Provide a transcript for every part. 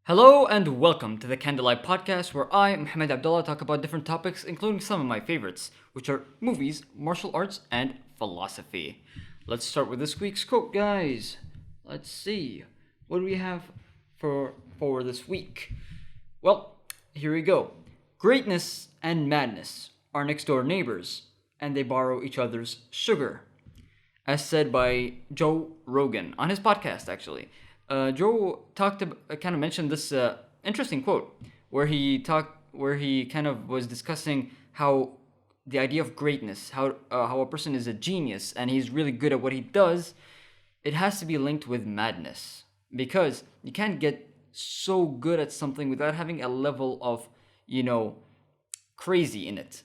Hello and welcome to the Candlelight Podcast, where I, Mohamed Abdalla, talk about different topics, including some of my favorites, which are movies, martial arts, and philosophy. Let's start with this week's quote, guys. Let's see. What do we have for this week? Well, here we go. Greatness and madness are next door neighbors, and they borrow each other's sugar. As said by Joe Rogan on his podcast, actually. Joe kind of mentioned this interesting quote where he kind of was discussing how the idea of greatness, how a person is a genius and he's really good at what he does, it has to be linked with madness because you can't get so good at something without having a level of crazy in it.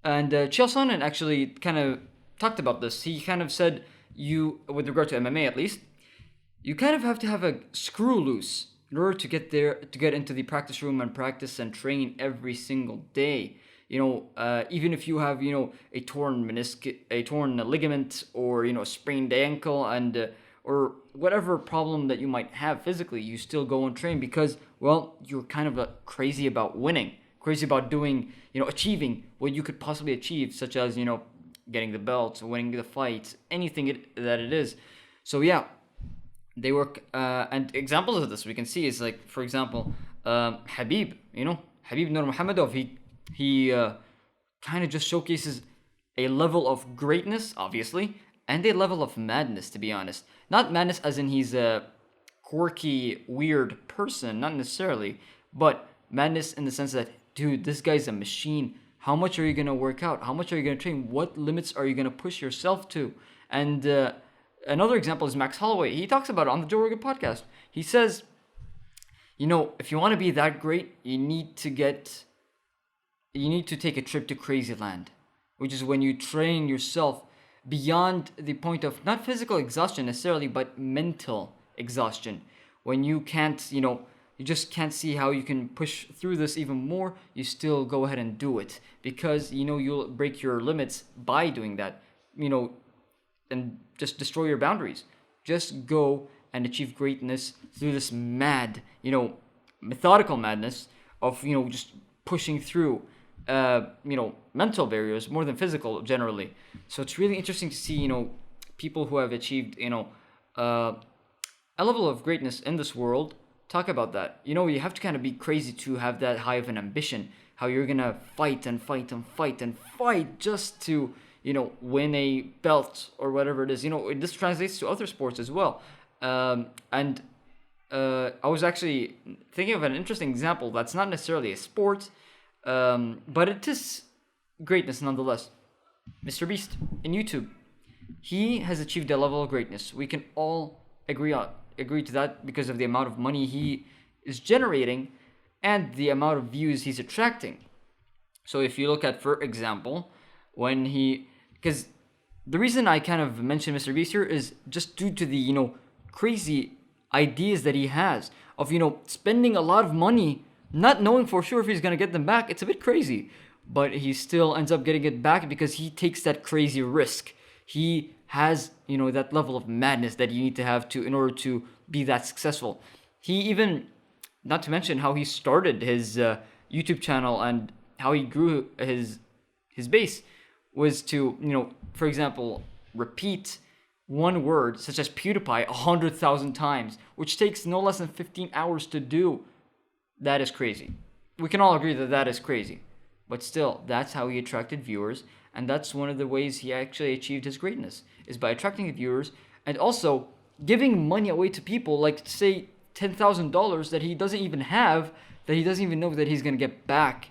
And Chael Sonnen actually kind of talked about this. He kind of said with regard to MMA at least, you kind of have to have a screw loose in order to get into the practice room and practice and train every single day. Even if you have, a torn meniscus, a torn ligament, or, a sprained ankle, and or whatever problem that you might have physically, you still go and train because, well, you're kind of crazy about winning, crazy about doing, achieving what you could possibly achieve, such as, getting the belt, winning the fight, anything that it is. So yeah. They work, and examples of this we can see is like, for example, Habib. Habib Nurmagomedov. He kind of just showcases a level of greatness, obviously, and a level of madness. To be honest, not madness as in he's a quirky, weird person, not necessarily, but madness in the sense that, dude, this guy's a machine. How much are you gonna work out? How much are you gonna train? What limits are you gonna push yourself to? And another example is Max Holloway. He talks about it on the Joe Rogan podcast. He says, if you want to be that great, you need to take a trip to Crazy Land, which is when you train yourself beyond the point of not physical exhaustion necessarily, but mental exhaustion. When you can't, you just can't see how you can push through this even more, you still go ahead and do it because, you'll break your limits by doing that, and just destroy your boundaries. Just go and achieve greatness through this mad, methodical madness of, just pushing through, mental barriers more than physical generally. So it's really interesting to see, people who have achieved, a level of greatness in this world talk about that. You have to kind of be crazy to have that high of an ambition, how you're going to fight and fight and fight and fight just to, win a belt or whatever it is. This translates to other sports as well. And I was actually thinking of an interesting example that's not necessarily a sport, but it is greatness nonetheless. Mr. Beast in YouTube. He has achieved a level of greatness. We can all agree to that because of the amount of money he is generating and the amount of views he's attracting. So if you look at, for example, because the reason I kind of mentioned Mr. Beast here is just due to the, crazy ideas that he has of, spending a lot of money, not knowing for sure if he's going to get them back. It's a bit crazy, but he still ends up getting it back because he takes that crazy risk. He has, that level of madness that you need to have in order to be that successful. He even, not to mention how he started his YouTube channel and how he grew his base, was to, for example, repeat one word such as PewDiePie 100,000 times, which takes no less than 15 hours to do. That is crazy. We can all agree that is crazy. But still, that's how he attracted viewers, and that's one of the ways he actually achieved his greatness, is by attracting viewers and also giving money away to people, like, say, $10,000 that he doesn't even have, that he doesn't even know that he's going to get back.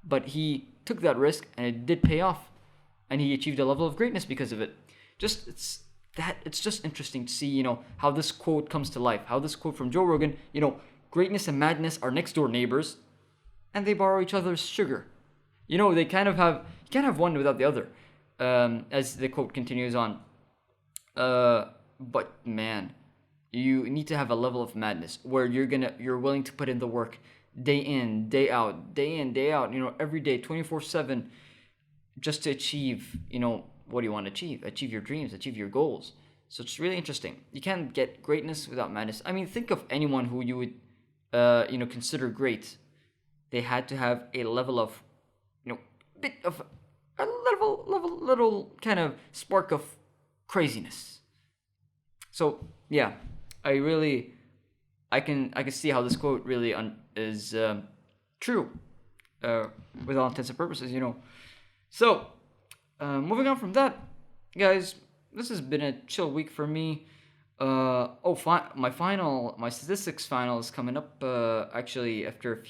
But he took that risk, and it did pay off. And he achieved a level of greatness because of it. It's just interesting to see, how this quote comes to life. How this quote from Joe Rogan, greatness and madness are next door neighbors, and they borrow each other's sugar. They kind of have, you can't have one without the other. As the quote continues on. But man, you need to have a level of madness where you're willing to put in the work day in, day out, every day, 24/7. Just to achieve, what do you want to achieve? Achieve your dreams, achieve your goals. So it's really interesting. You can't get greatness without madness. I mean, think of anyone who you would considered great, they had to have a level of, bit of a little kind of spark of craziness. So yeah, I can see how this quote really is true, with all intents and purposes. So, moving on from that, guys, this has been a chill week for me. My statistics final is coming up. Actually, after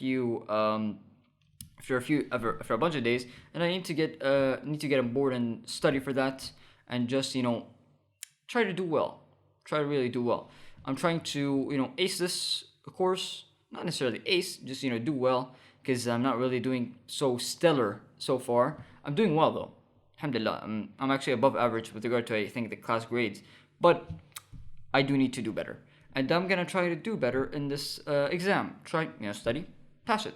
a bunch of days, and I need to get on board and study for that, and just try to do well, try to really do well. I'm trying to ace this course, not necessarily ace, just do well, because I'm not really doing so stellar so far. I'm doing well though, alhamdulillah. I'm actually above average with regard to, I think, the class grades, but I do need to do better, and I'm gonna try to do better in this exam. Try study, pass it,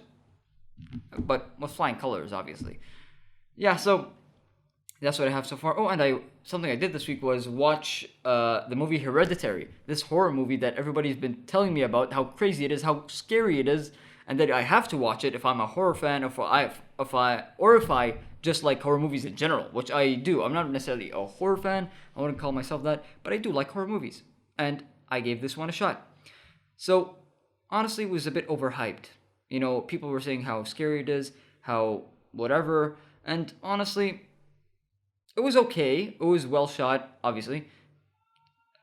but with flying colors, obviously. Yeah, so that's what I have so far. Oh, and something I did this week was watch the movie Hereditary, this horror movie that everybody's been telling me about, how crazy it is, how scary it is, and that I have to watch it if I'm a horror fan, if I just like horror movies in general, which I do. I'm not necessarily a horror fan, I wouldn't call myself that, but I do like horror movies, and I gave this one a shot. So honestly, it was a bit overhyped. People were saying how scary it is, how whatever, and honestly, it was okay. It was well shot, obviously.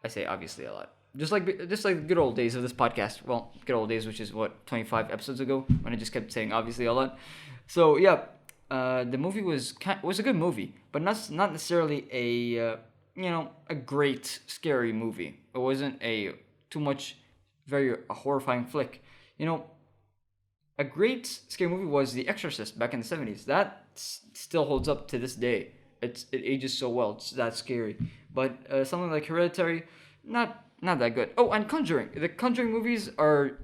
I say obviously a lot. Just like the good old days of this podcast. Well, good old days, which is 25 episodes ago, when I just kept saying obviously a lot. So yeah, the movie was a good movie, but not necessarily a great scary movie. It wasn't a too much very horrifying flick. A great scary movie was The Exorcist back in the 70s. That still holds up to this day. It ages so well. It's that scary. But something like Hereditary, not that good. Oh, and Conjuring. The Conjuring movies are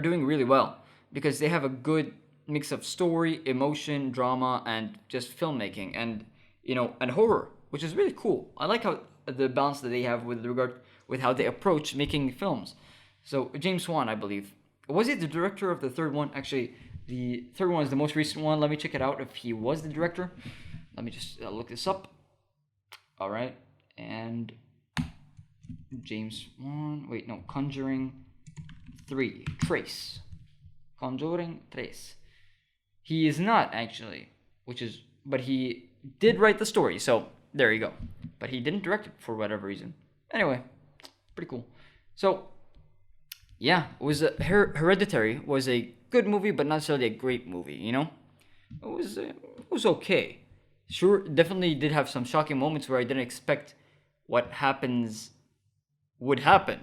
doing really well because they have a good mix of story, emotion, drama, and just filmmaking, and and horror, which is really cool. I like how the balance that they have with regard with how they approach making films. So James Wan, I believe, was he the director of the third one? Actually, the third one is the most recent one. Let me check it out if he was the director. Let me just look this up. All right, and James Wan. Wait, no, Conjuring 3, Trace. Conjuring Trace. He is not actually, but he did write the story, so there you go. But he didn't direct it for whatever reason. Anyway, pretty cool. So, yeah, it was Hereditary was a good movie, but not necessarily a great movie. It was okay. Sure, definitely did have some shocking moments where I didn't expect what happens would happen,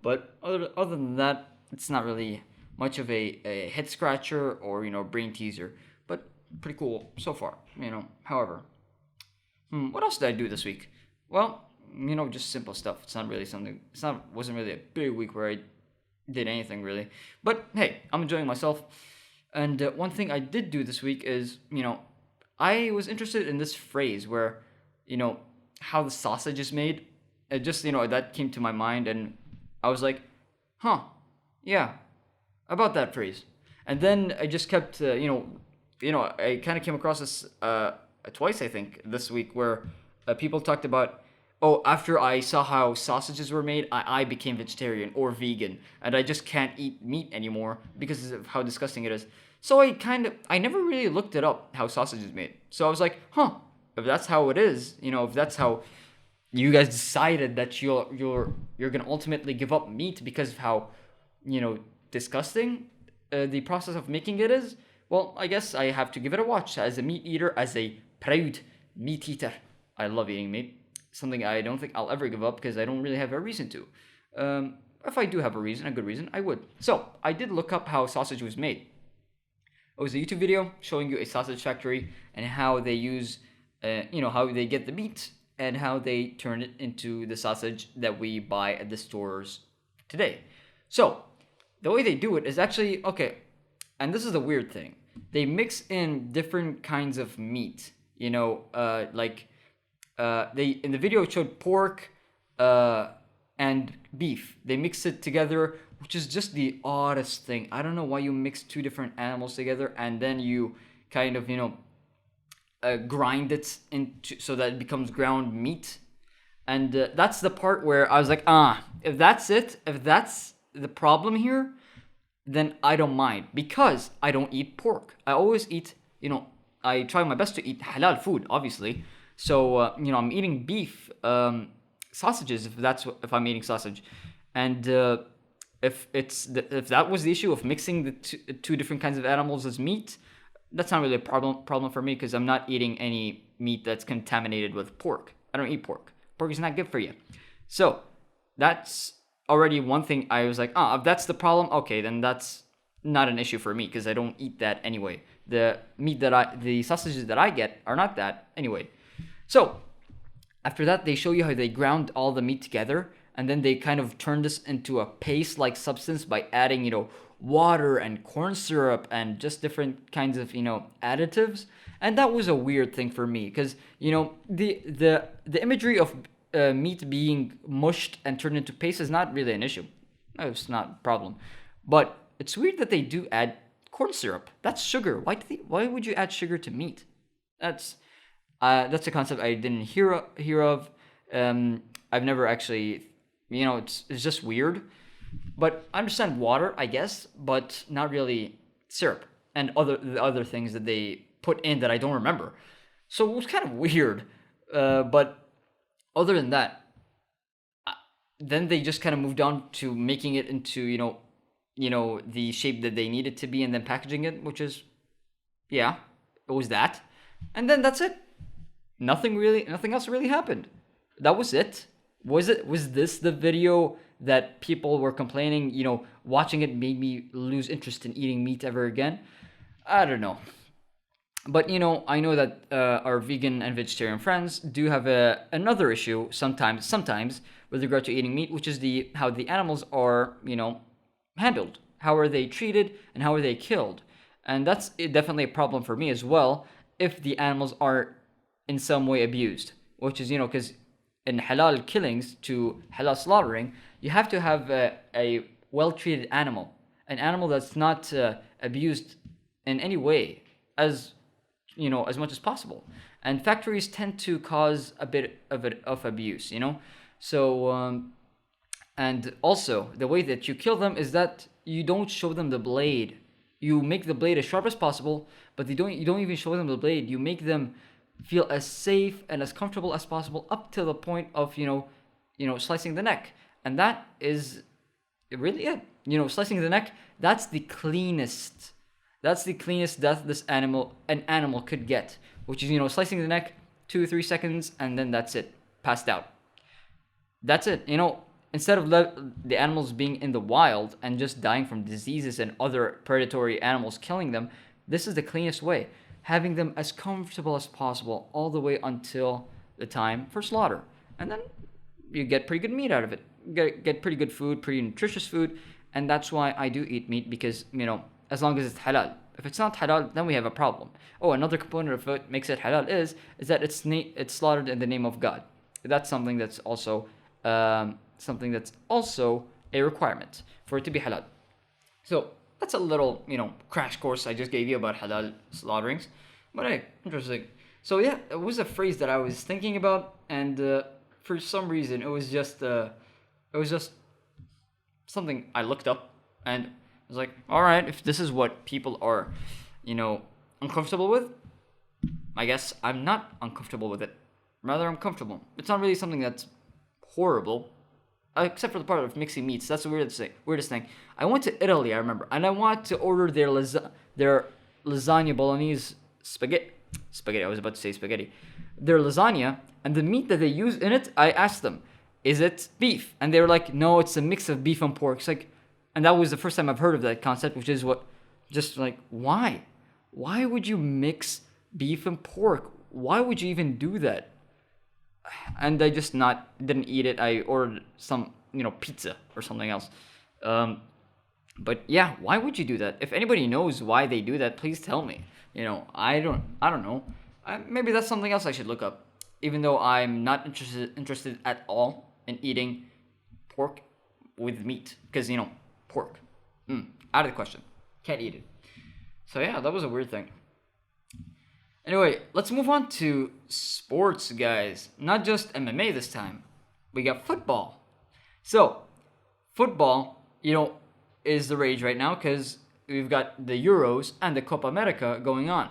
But other than that, it's not really much of a head scratcher or brain teaser, but pretty cool so far, However, what else did I do this week? Well, just simple stuff. It's not really something. Wasn't really a big week where I did anything really. But hey, I'm enjoying myself. And one thing I did do this week is, I was interested in this phrase where, how the sausage is made. It just, that came to my mind, and I was like, huh, yeah, about that phrase. And then I just kept, I kind of came across this twice, I think, this week, where people talked about, after I saw how sausages were made, I became vegetarian or vegan, and I just can't eat meat anymore because of how disgusting it is. So I never really looked it up, how sausage is made. So I was like, if that's how it is, if that's how you guys decided that you're gonna ultimately give up meat because of how, disgusting the process of making it is, well, I guess I have to give it a watch as a meat eater, as a proud meat eater. I love eating meat. Something I don't think I'll ever give up because I don't really have a reason to. If I do have a good reason, I would. So I did look up how sausage was made. It was a YouTube video showing you a sausage factory and how they use, how they get the meat and how they turn it into the sausage that we buy at the stores today. So the way they do it is actually, okay, and this is the weird thing. They mix in different kinds of meat, they in the video it showed pork, and beef. They mix it together, which is just the oddest thing. I don't know why you mix two different animals together and then you kind of, grind it into so that it becomes ground meat. And that's the part where I was like, if that's it, if that's the problem here, then I don't mind because I don't eat pork. I always eat, I try my best to eat halal food, obviously. So, I'm eating beef, sausages, if I'm eating sausage. And if that was the issue of mixing the two different kinds of animals as meat, that's not really a problem for me because I'm not eating any meat that's contaminated with pork. I don't eat pork. Pork is not good for you. So that's already one thing I was like, if that's the problem, okay, then that's not an issue for me because I don't eat that anyway. The sausages that I get are not that anyway. So after that, they show you how they ground all the meat together, and then they kind of turn this into a paste-like substance by adding, water and corn syrup and just different kinds of, additives. And that was a weird thing for me because, the imagery of meat being mushed and turned into paste is not really an issue. It's not a problem. But it's weird that they do add corn syrup. That's sugar. Why would you add sugar to meat? That's a concept I didn't hear of. I've never actually, it's just weird. But I understand water, I guess, but not really syrup and the other things that they put in that I don't remember. So it was kind of weird. But other than that, then they just kind of moved on to making it into, the shape that they needed to be and then packaging it, which is, yeah, it was that. And then that's it. Nothing else really happened. That was it. Was this the video that people were complaining, watching it made me lose interest in eating meat ever again? I don't know. But, I know that our vegan and vegetarian friends do have another issue sometimes with regard to eating meat, which is how the animals are, handled. How are they treated and how are they killed? And that's definitely a problem for me as well if the animals are in some way abused, which is, because in halal killings to halal slaughtering, you have to have a well-treated animal, an animal that's not abused in any way, as much as possible. And factories tend to cause a bit of abuse, So, and also the way that you kill them is that you don't show them the blade. You make the blade as sharp as possible, but you don't even show them the blade. You make them feel as safe and as comfortable as possible up to the point of slicing the neck. And that is really it. Slicing the neck, that's the cleanest death an animal could get, which is slicing the neck 2-3 seconds and then that's it, passed out. That's it. Instead of the animals being in the wild and just dying from diseases and other predatory animals killing them, this is the cleanest way. Having them as comfortable as possible all the way until the time for slaughter. And then you get pretty good meat out of it. Get pretty good food, pretty nutritious food. And that's why I do eat meat because, as long as it's halal. If it's not halal, then we have a problem. Oh, another component of what makes it halal is that it's slaughtered in the name of God. That's something that's also a requirement for it to be halal. So that's a little, crash course I just gave you about halal slaughterings. But hey, interesting. So yeah, it was a phrase that I was thinking about, and for some reason it was just something I looked up, and I was like, all right, if this is what people are, uncomfortable with, I guess I'm not uncomfortable with it. Rather, I'm comfortable. It's not really something that's horrible. Except for the part of mixing meats. That's the weirdest thing. I went to Italy, I remember, and I wanted to order their lasagna bolognese spaghetti. I was about to say spaghetti. Their lasagna, and the meat that they use in it, I asked them, is it beef? And they were like, no, it's a mix of beef and pork. It's like, and that was the first time I've heard of that concept, which is why? Why would you mix beef and pork? Why would you even do that? And I just didn't eat it. I ordered some, pizza or something else. But yeah, why would you do that? If anybody knows why they do that, please tell me. I don't know. Maybe that's something else I should look up. Even though I'm not interested at all in eating pork with meat. Because, pork. Out of the question. Can't eat it. So yeah, that was a weird thing. Anyway, let's move on to sports, guys. Not just MMA this time. We got football. So, football, is the rage right now because we've got the Euros and the Copa America going on.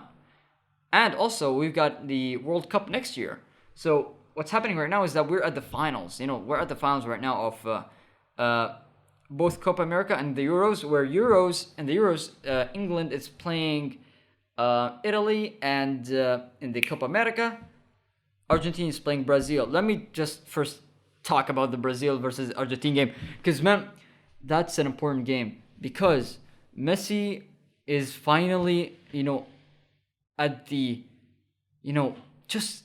And also, we've got the World Cup next year. So, what's happening right now is that we're at the finals. We're at the finals right now of both Copa America and the Euros, where England is playing Italy, and in the Copa America, Argentina is playing Brazil. Let me just first talk about the Brazil versus Argentina game, because man, that's an important game, because Messi is finally, at the,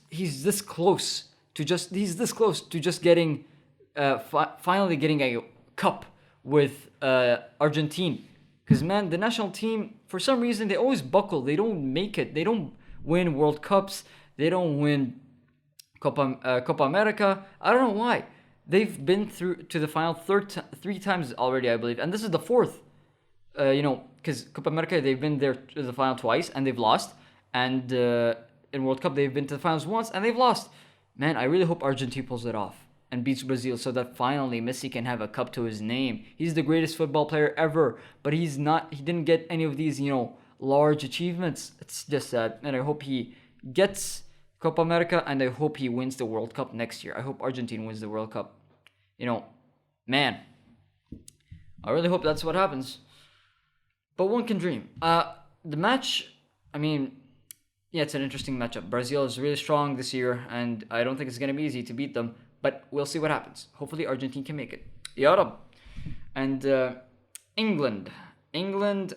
he's this close to just getting, finally getting a cup with Argentina. Because, man, the national team, for some reason, they always buckle. They don't make it. They don't win World Cups. They don't win Copa America. I don't know why. They've been through to the final three times already, I believe. And this is the fourth. Because Copa America, they've been there to the final twice, and they've lost. And in World Cup, they've been to the finals once, and they've lost. Man, I really hope Argentina pulls it off and beats Brazil so that finally Messi can have a cup to his name. He's the greatest football player ever, but he didn't get any of these, large achievements. It's just sad. And I hope he gets Copa America, and I hope he wins the World Cup next year. I hope Argentina wins the World Cup. Man, I really hope that's what happens. But one can dream. The match, it's an interesting matchup. Brazil is really strong this year, and I don't think it's going to be easy to beat them. But we'll see what happens. Hopefully Argentina can make it. Ya Rab. And England is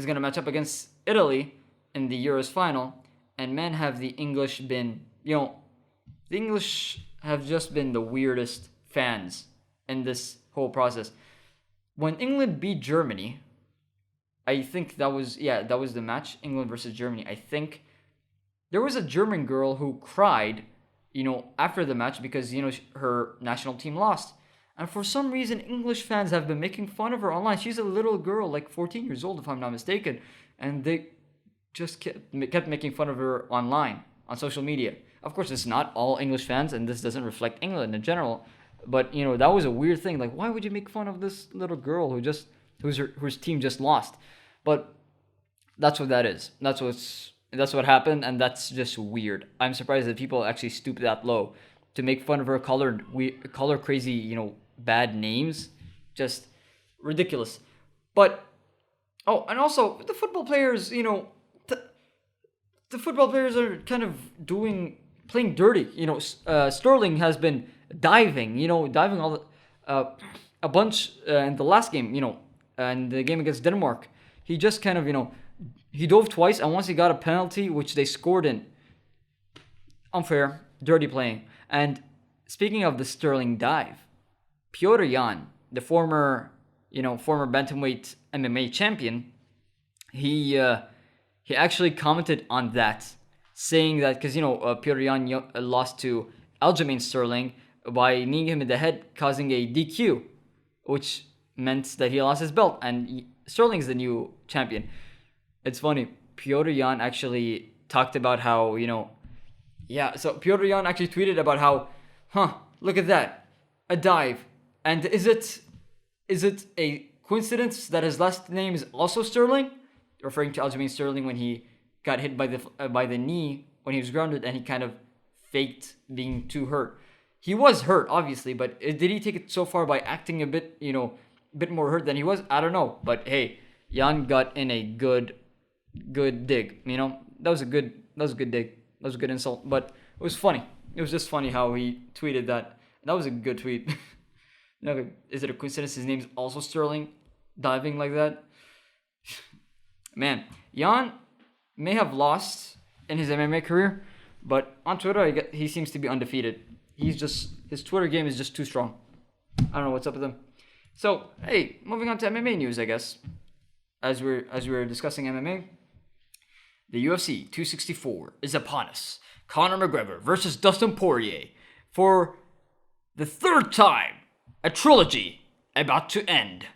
going to match up against Italy in the Euros final. And man, have the English been, the English have just been the weirdest fans in this whole process. When England beat Germany, I think that was the match, England versus Germany. I think there was a German girl who cried after the match because, her national team lost. And for some reason, English fans have been making fun of her online. She's a little girl, like 14 years old, if I'm not mistaken. And they just kept making fun of her online, on social media. Of course, it's not all English fans, and this doesn't reflect England in general. But, that was a weird thing. Like, why would you make fun of this little girl whose team just lost? But that's what that is. That's what happened, and that's just weird. I'm surprised that people actually stoop that low to make fun of her color crazy, bad names. Just ridiculous. But, and also, the football players, the football players are kind of playing dirty. Sterling has been diving all a bunch in the last game, in the game against Denmark. He just kind of, he dove twice, and once he got a penalty, which they scored in. Unfair, dirty playing. And speaking of the Sterling dive, Petr Yan, the former bantamweight MMA champion, he actually commented on that, saying that because Petr Yan lost to Aljamain Sterling by kneeing him in the head, causing a DQ, which meant that he lost his belt, and Sterling's the new champion. It's funny. Petr Yan actually talked about how, so Petr Yan actually tweeted about how, look at that, a dive. And is it a coincidence that his last name is also Sterling? Referring to Aljamain Sterling when he got hit by the knee when he was grounded, and he kind of faked being too hurt. He was hurt, obviously, but did he take it so far by acting a bit more hurt than he was? I don't know. But hey, Yan got in a good dig. That was a good dig. That was a good insult. But it was funny. It was just funny how he tweeted that. That was a good tweet. Is it a coincidence his name's also Sterling? Diving like that? Man, Yan may have lost in his MMA career, but on Twitter, he seems to be undefeated. His Twitter game is just too strong. I don't know what's up with him. So, hey, moving on to MMA news, I guess. As we're discussing MMA, the UFC 264 is upon us. Conor McGregor versus Dustin Poirier for the third time, a trilogy about to end.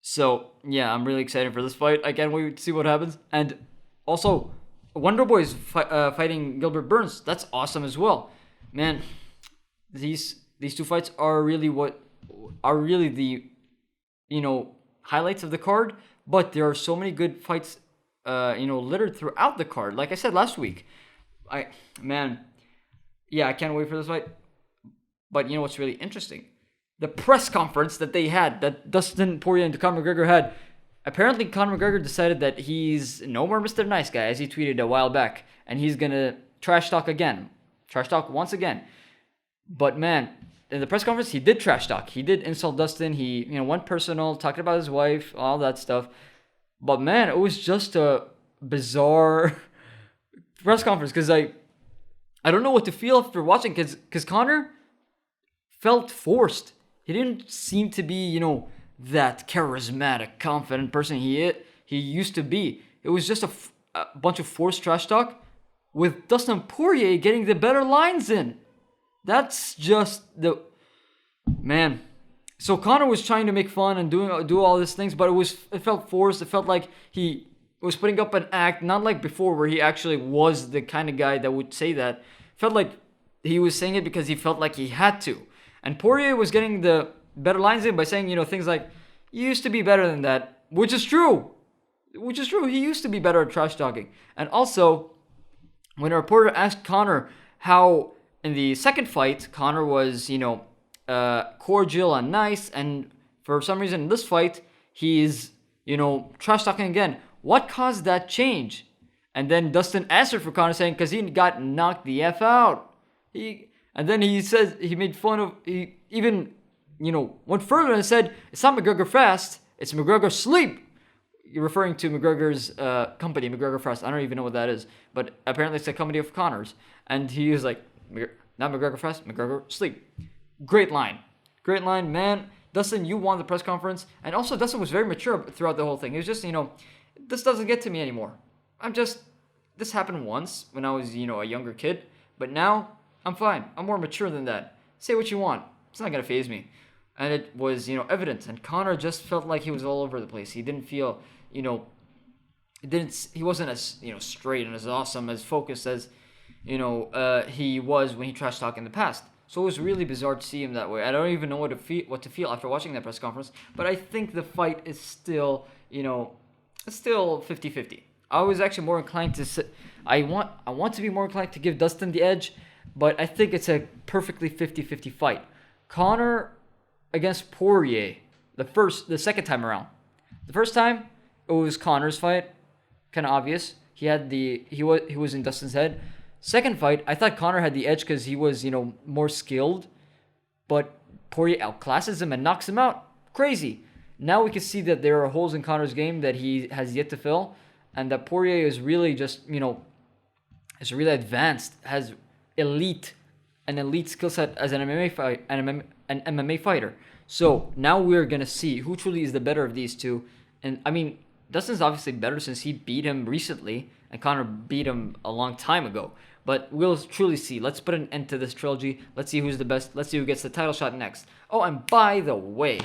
So, yeah, I'm really excited for this fight. I can't wait to see what happens. And also, Wonder Boy's fighting Gilbert Burns. That's awesome as well. Man, these two fights are really the highlights of the card. But there are so many good fights, littered throughout the card. Like I said last week, I can't wait for this fight. But you know what's really interesting? The press conference that they had, that Dustin Poirier and Conor McGregor had. Apparently, Conor McGregor decided that he's no more Mr. Nice Guy, as he tweeted a while back, and he's gonna trash talk once again. But man, in the press conference, he did trash talk. He did insult Dustin. He went personal, talked about his wife, all that stuff. But man, it was just a bizarre press conference because I don't know what to feel after watching because Conor felt forced. He didn't seem to be, that charismatic, confident person he used to be. It was just a bunch of forced trash talk with Dustin Poirier getting the better lines in. That's just man. So Conor was trying to make fun and do all these things, but it felt forced. It felt like he was putting up an act, not like before where he actually was the kind of guy that would say that. It felt like he was saying it because he felt like he had to. And Poirier was getting the better lines in by saying, things like, "You used to be better than that," which is true. He used to be better at trash talking. And also, when a reporter asked Conor how in the second fight, Conor was, cordial and nice, and for some reason in this fight, he's, trash talking again. What caused that change? And then Dustin answered for Conor saying, because he got knocked the F out. And then he says he made fun of, he even, went further and said, it's not McGregor fast, it's McGregor sleep. You're referring to McGregor's company, McGregor Fast. I don't even know what that is, but apparently it's a company of Conor's. And he was like, not McGregor Fast, McGregor sleep. Great line, man. Dustin, you won the press conference. And also Dustin was very mature throughout the whole thing. It was just, this doesn't get to me anymore. This happened once when I was, a younger kid. But now, I'm fine. I'm more mature than that. Say what you want. It's not going to faze me. And it was, evident. And Conor just felt like he was all over the place. He didn't feel, he wasn't as, straight and as awesome, as focused as, he was when he trash talked in the past. So it was really bizarre to see him that way. I don't even know what to feel after watching that press conference. But I think the fight is still, it's still 50-50. I was actually more inclined to I want to be more inclined to give Dustin the edge, but I think it's a perfectly 50-50 fight. Conor against Poirier, the second time around. The first time it was Conor's fight, kind of obvious. He was in Dustin's head. Second fight, I thought Conor had the edge because he was, more skilled, but Poirier outclasses him and knocks him out. Crazy. Now we can see that there are holes in Conor's game that he has yet to fill, and that Poirier is really just, is really advanced, has an elite skill set as an MMA fighter. So now we're gonna see who truly is the better of these two. And I mean, Dustin's obviously better since he beat him recently, and Conor beat him a long time ago. But we'll truly see. Let's put an end to this trilogy. Let's see who's the best. Let's see who gets the title shot next. Oh, and by the way,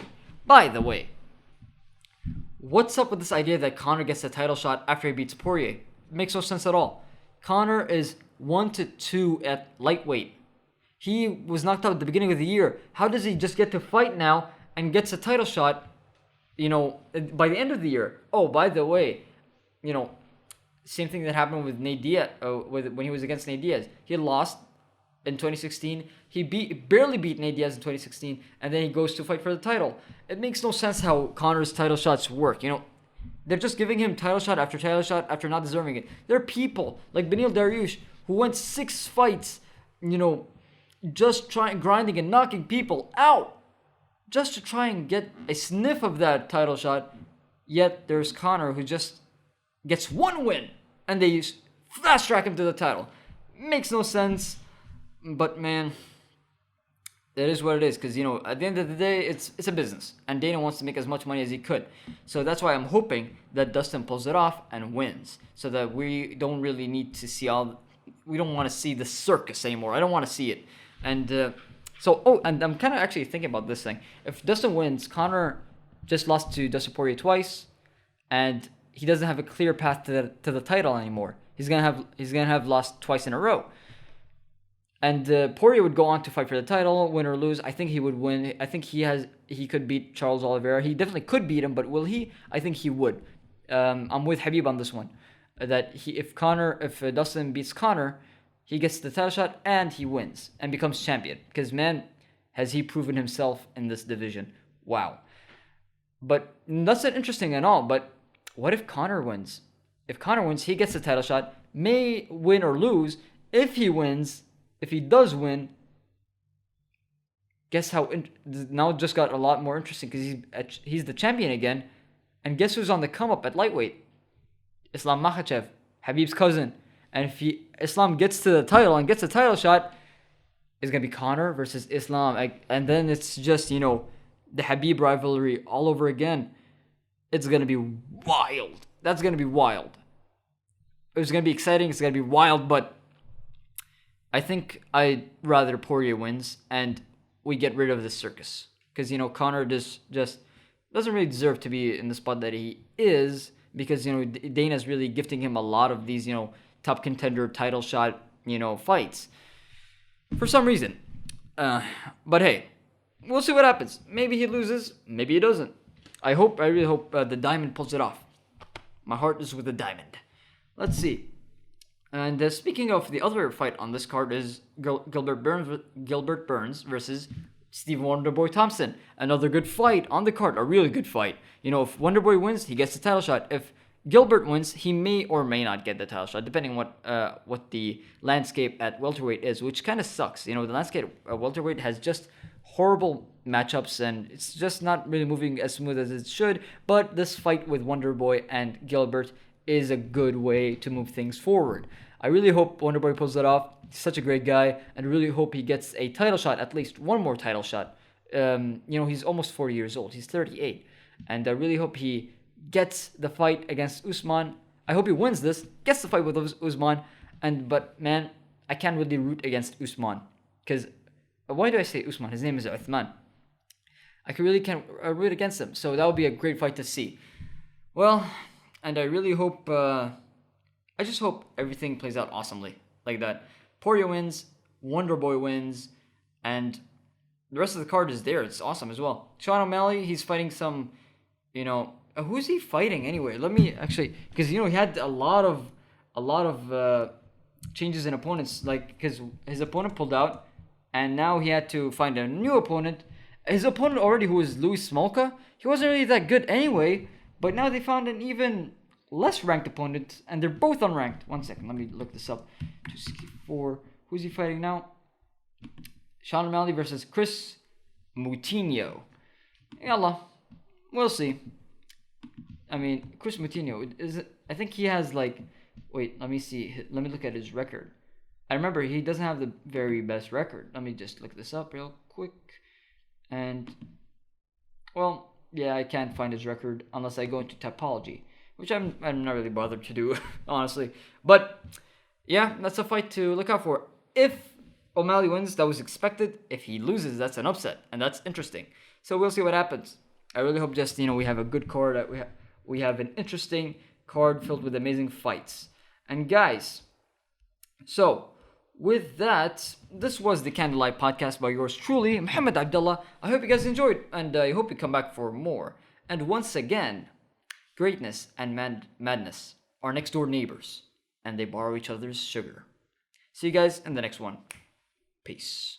what's up with this idea that Conor gets the title shot after he beats Poirier? It makes no sense at all. Conor is 1-2 at lightweight. He was knocked out at the beginning of the year. How does he just get to fight now and gets a title shot, by the end of the year? Oh, by the way, same thing that happened with Nate Diaz, when he was against Nate Diaz. He had lost in 2016. He barely beat Nate Diaz in 2016, and then he goes to fight for the title. It makes no sense how Conor's title shots work. They're just giving him title shot after not deserving it. There are people like Beneil Dariush who went 6 fights, just grinding and knocking people out just to try and get a sniff of that title shot. Yet there's Conor who just gets 1 win and they fast track him to the title. Makes no sense, but man, that is what it is. Because at the end of the day, it's a business, and Dana wants to make as much money as he could. So that's why I'm hoping that Dustin pulls it off and wins, so that we don't really need to see we don't want to see the circus anymore. I don't want to see it. And So, and I'm kind of actually thinking about this thing. If Dustin wins, Connor just lost to Dustin Poirier twice, and he doesn't have a clear path to the title anymore. He's gonna have lost twice in a row. And Poirier would go on to fight for the title, win or lose. I think he would win. I think he could beat Charles Oliveira. He definitely could beat him, but will he? I think he would. I'm with Habib on this one. That if Dustin beats Connor, he gets the title shot and he wins and becomes champion. Because man, has he proven himself in this division? Wow. But that's not interesting at all. But what if Connor wins? If Connor wins, he gets the title shot. May win or lose. If he wins. If he does win, guess how? Now it just got a lot more interesting because he's the champion again, and guess who's on the come up at lightweight? Islam Makhachev, Habib's cousin, and if Islam gets to the title and gets a title shot, it's gonna be Conor versus Islam, and then it's just the Habib rivalry all over again. It's gonna be wild. That's gonna be wild. It's gonna be exciting. It's gonna be wild, but I think I'd rather Poirier wins and we get rid of this circus. Because, Conor just doesn't really deserve to be in the spot that he is because, Dana's really gifting him a lot of these, top contender title shot, fights. For some reason. But hey, we'll see what happens. Maybe he loses. Maybe he doesn't. I really hope the Diamond pulls it off. My heart is with the Diamond. Let's see. And speaking of the other fight on this card is Gilbert Burns versus Steve Wonderboy Thompson. Another good fight on the card, a really good fight. If Wonderboy wins, he gets the title shot. If Gilbert wins, he may or may not get the title shot, depending what the landscape at welterweight is, which kind of sucks. The landscape at welterweight has just horrible matchups, and it's just not really moving as smooth as it should. But this fight with Wonderboy and Gilbert is a good way to move things forward. I really hope Wonderboy pulls it off. He's such a great guy, and I really hope he gets a title shot, at least one more title shot. He's almost 40 years old. He's 38, and I really hope he gets the fight against Usman. I hope he wins this, gets the fight with Usman, but man, I can't really root against Usman because why do I say Usman? His name is Uthman. I can't root against him, so that would be a great fight to see. Well. And I really hope, I just hope everything plays out awesomely. Like that. Poirier wins, Wonderboy wins, and the rest of the card is there. It's awesome as well. Sean O'Malley, he's fighting some, who's he fighting anyway? Let me actually, because, he had a lot of changes in opponents, because his opponent pulled out, and now he had to find a new opponent. His opponent already, who was Louis Smolka, he wasn't really that good anyway. But now they found an even less ranked opponent, and they're both unranked. 1 second, let me look this up. 264. Who's he fighting now? Sean O'Malley versus Chris Moutinho. Yallah, we'll see. I mean, Chris Moutinho, I think he has wait, let me see. Let me look at his record. I remember he doesn't have the very best record. Let me just look this up real quick. And, well, yeah, I can't find his record unless I go into Tapology, which I'm not really bothered to do, honestly. But yeah, that's a fight to look out for. If O'Malley wins, that was expected. If he loses, that's an upset, and that's interesting. So we'll see what happens. I really hope just we have a good card. We have an interesting card filled with amazing fights. And guys, so with that, this was the Candlelight Podcast by yours truly, Mohamed Abdalla. I hope you guys enjoyed, and I hope you come back for more. And once again, greatness and madness are next door neighbors, and they borrow each other's sugar. See you guys in the next one. Peace.